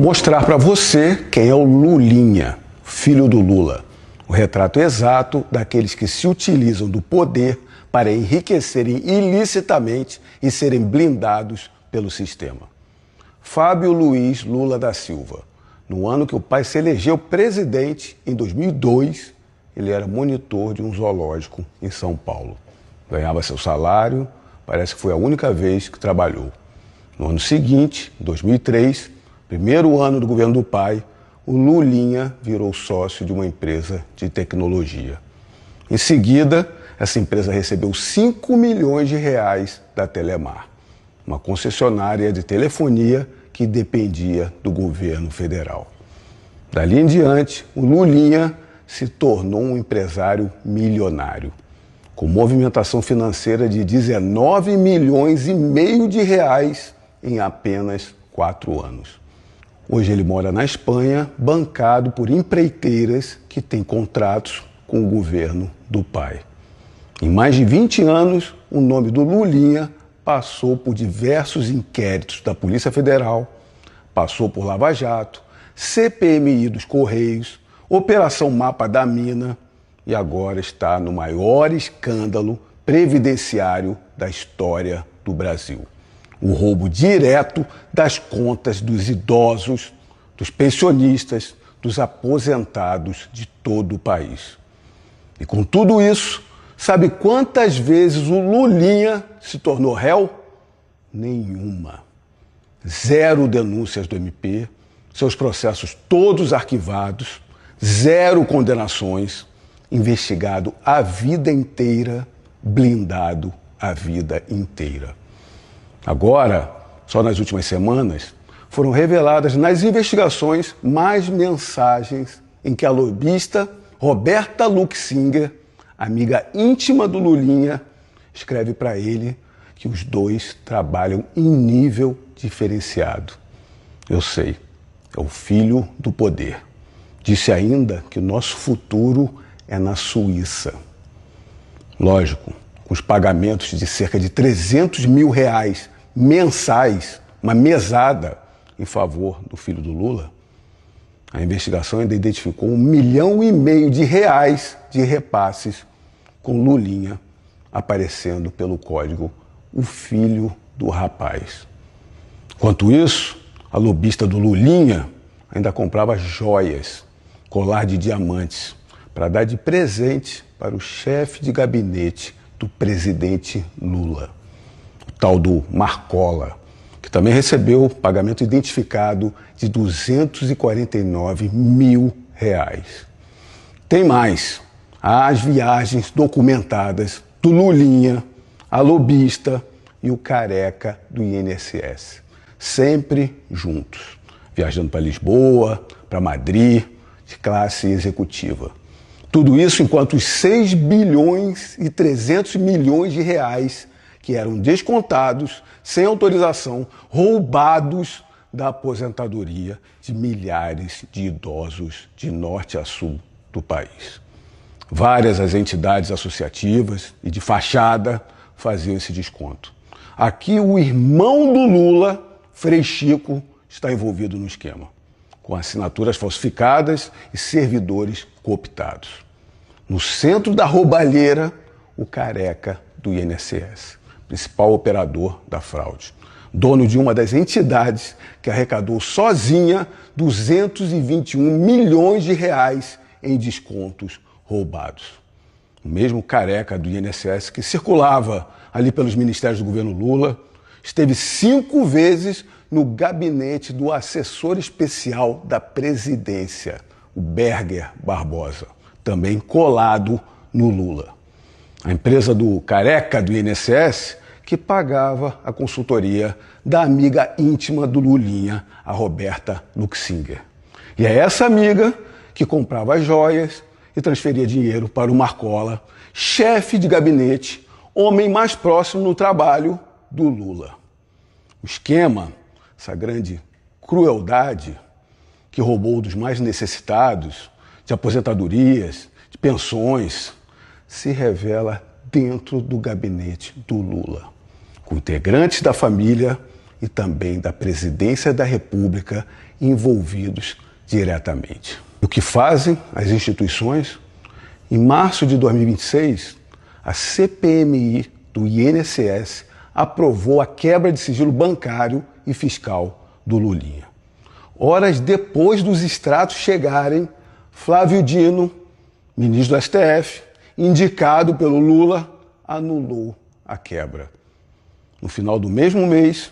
Mostrar para você quem é o Lulinha, filho do Lula. O retrato exato daqueles que se utilizam do poder para enriquecerem ilicitamente e serem blindados pelo sistema. Fábio Luiz Lula da Silva. No ano que o pai se elegeu presidente, em 2002, ele era monitor de um zoológico em São Paulo. Ganhava seu salário, parece que foi a única vez que trabalhou. No ano seguinte, em 2003, primeiro ano do governo do pai, o Lulinha virou sócio de uma empresa de tecnologia. Em seguida, essa empresa recebeu 5 milhões de reais da Telemar, uma concessionária de telefonia que dependia do governo federal. Dali em diante, o Lulinha se tornou um empresário milionário, com movimentação financeira de 19 milhões e meio de reais em apenas 4 anos. Hoje ele mora na Espanha, bancado por empreiteiras que têm contratos com o governo do pai. Em mais de 20 anos, o nome do Lulinha passou por diversos inquéritos da Polícia Federal, passou por Lava Jato, CPMI dos Correios, Operação Mapa da Mina e agora está no maior escândalo previdenciário da história do Brasil. O roubo direto das contas dos idosos, dos pensionistas, dos aposentados de todo o país. E com tudo isso, sabe quantas vezes o Lulinha se tornou réu? Nenhuma. 0 denúncias do MP, seus processos todos arquivados, 0 condenações, investigado a vida inteira, blindado a vida inteira. Agora, só nas últimas semanas, foram reveladas nas investigações mais mensagens em que a lobista Roberta Luxinger, amiga íntima do Lulinha, escreve para ele que os dois trabalham em nível diferenciado. Eu sei, é o filho do poder. Disse ainda que o nosso futuro é na Suíça. Lógico, com os pagamentos de cerca de 300 mil reais mensais, uma mesada em favor do filho do Lula, a investigação ainda identificou 1,5 milhão de reais de repasses com Lulinha aparecendo pelo código o filho do rapaz. Enquanto isso, a lobista do Lulinha ainda comprava joias, colar de diamantes, para dar de presente para o chefe de gabinete do presidente Lula, o tal do Marcola, que também recebeu pagamento identificado de 249 mil reais. Tem mais, as viagens documentadas do Lulinha, a lobista e o careca do INSS, sempre juntos, viajando para Lisboa, para Madrid, de classe executiva. Tudo isso enquanto os 6 bilhões e 300 milhões de reais que eram descontados, sem autorização, roubados da aposentadoria de milhares de idosos de norte a sul do país. Várias as entidades associativas e de fachada faziam esse desconto. Aqui o irmão do Lula, Frei Chico, está envolvido no esquema, com assinaturas falsificadas e servidores cooptados. No centro da roubalheira, o careca do INSS, principal operador da fraude, dono de uma das entidades que arrecadou sozinha 221 milhões de reais em descontos roubados. O mesmo careca do INSS que circulava ali pelos ministérios do governo Lula, esteve 5 vezes no gabinete do assessor especial da presidência, o Berger Barbosa, também colado no Lula. A empresa do careca do INSS que pagava a consultoria da amiga íntima do Lulinha, a Roberta Luxinger. E é essa amiga que comprava as joias e transferia dinheiro para o Marcola, chefe de gabinete, homem mais próximo no trabalho do Lula. O esquema, essa grande crueldade que roubou dos mais necessitados, de aposentadorias, de pensões, se revela dentro do gabinete do Lula, com integrantes da família e também da Presidência da República envolvidos diretamente. O que fazem as instituições? Em março de 2026, a CPMI do INSS aprovou a quebra de sigilo bancário e fiscal do Lulinha. Horas depois dos extratos chegarem, Flávio Dino, ministro do STF, indicado pelo Lula, anulou a quebra. No final do mesmo mês,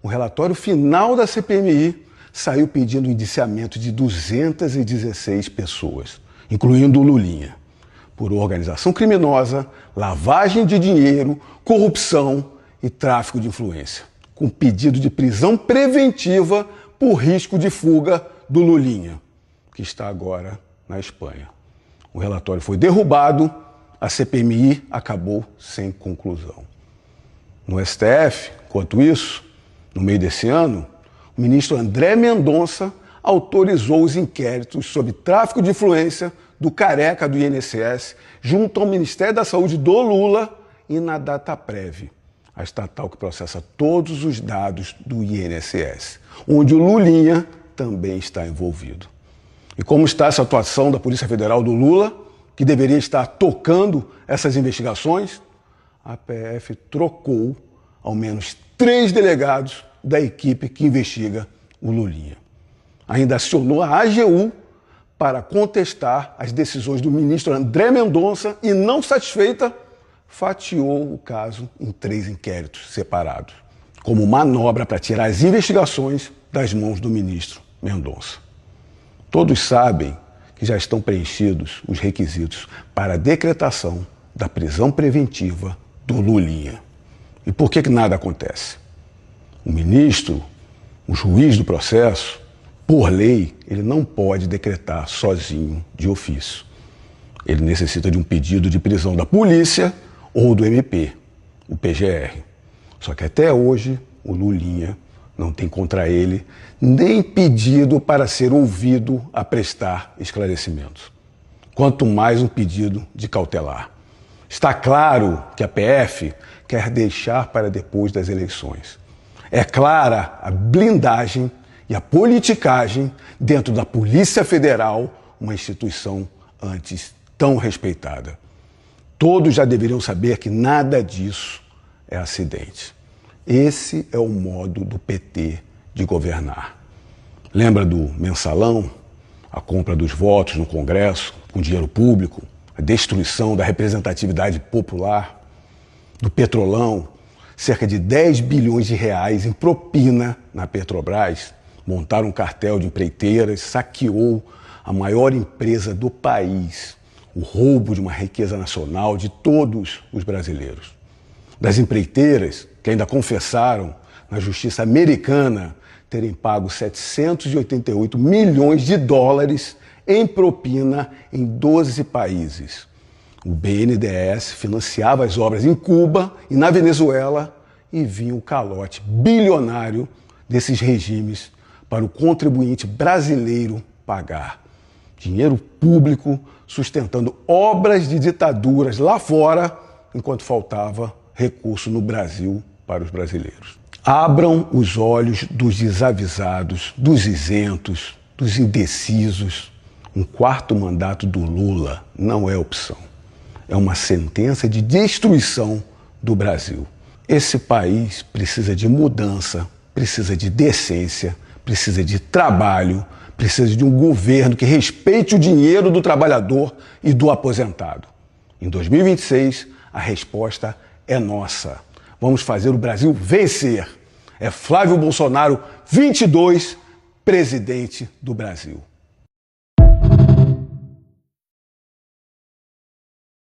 o relatório final da CPMI saiu pedindo o indiciamento de 216 pessoas, incluindo o Lulinha, por organização criminosa, lavagem de dinheiro, corrupção e tráfico de influência, com pedido de prisão preventiva por risco de fuga do Lulinha, que está agora na Espanha. O relatório foi derrubado, a CPMI acabou sem conclusão. No STF, enquanto isso, no meio desse ano, o ministro André Mendonça autorizou os inquéritos sobre tráfico de influência do careca do INSS junto ao Ministério da Saúde do Lula e na Dataprev, a estatal que processa todos os dados do INSS, onde o Lulinha também está envolvido. E como está essa atuação da Polícia Federal do Lula, que deveria estar tocando essas investigações? A PF trocou ao menos 3 delegados da equipe que investiga o Lulinha. Ainda acionou a AGU para contestar as decisões do ministro André Mendonça e, não satisfeita, fatiou o caso em 3 inquéritos separados, como manobra para tirar as investigações das mãos do ministro Mendonça. Todos sabem que já estão preenchidos os requisitos para a decretação da prisão preventiva do Lulinha. E por que nada acontece? O ministro, o juiz do processo, por lei, ele não pode decretar sozinho de ofício. Ele necessita de um pedido de prisão da polícia ou do MP, o PGR. Só que até hoje, o Lulinha não tem contra ele nem pedido para ser ouvido a prestar esclarecimentos. Quanto mais um pedido de cautelar. Está claro que a PF quer deixar para depois das eleições. É clara a blindagem e a politicagem dentro da Polícia Federal, uma instituição antes tão respeitada. Todos já deveriam saber que nada disso é acidente. Esse é o modo do PT de governar. Lembra do mensalão, a compra dos votos no Congresso com dinheiro público, a destruição da representatividade popular, do Petrolão, cerca de 10 bilhões de reais em propina na Petrobras, montaram um cartel de empreiteiras, saqueou a maior empresa do país, o roubo de uma riqueza nacional de todos os brasileiros. Das empreiteiras, que ainda confessaram na justiça americana terem pago 788 milhões de dólares em propina em 12 países. O BNDES financiava as obras em Cuba e na Venezuela e vinha o calote bilionário desses regimes para o contribuinte brasileiro pagar. Dinheiro público sustentando obras de ditaduras lá fora, enquanto faltava recurso no Brasil para os brasileiros. Abram os olhos dos desavisados, dos isentos, dos indecisos. Um 4º mandato do Lula não é opção. É uma sentença de destruição do Brasil. Esse país precisa de mudança, precisa de decência, precisa de trabalho, precisa de um governo que respeite o dinheiro do trabalhador e do aposentado. Em 2026, a resposta é nossa. Vamos fazer o Brasil vencer. É Flávio Bolsonaro, 22, presidente do Brasil.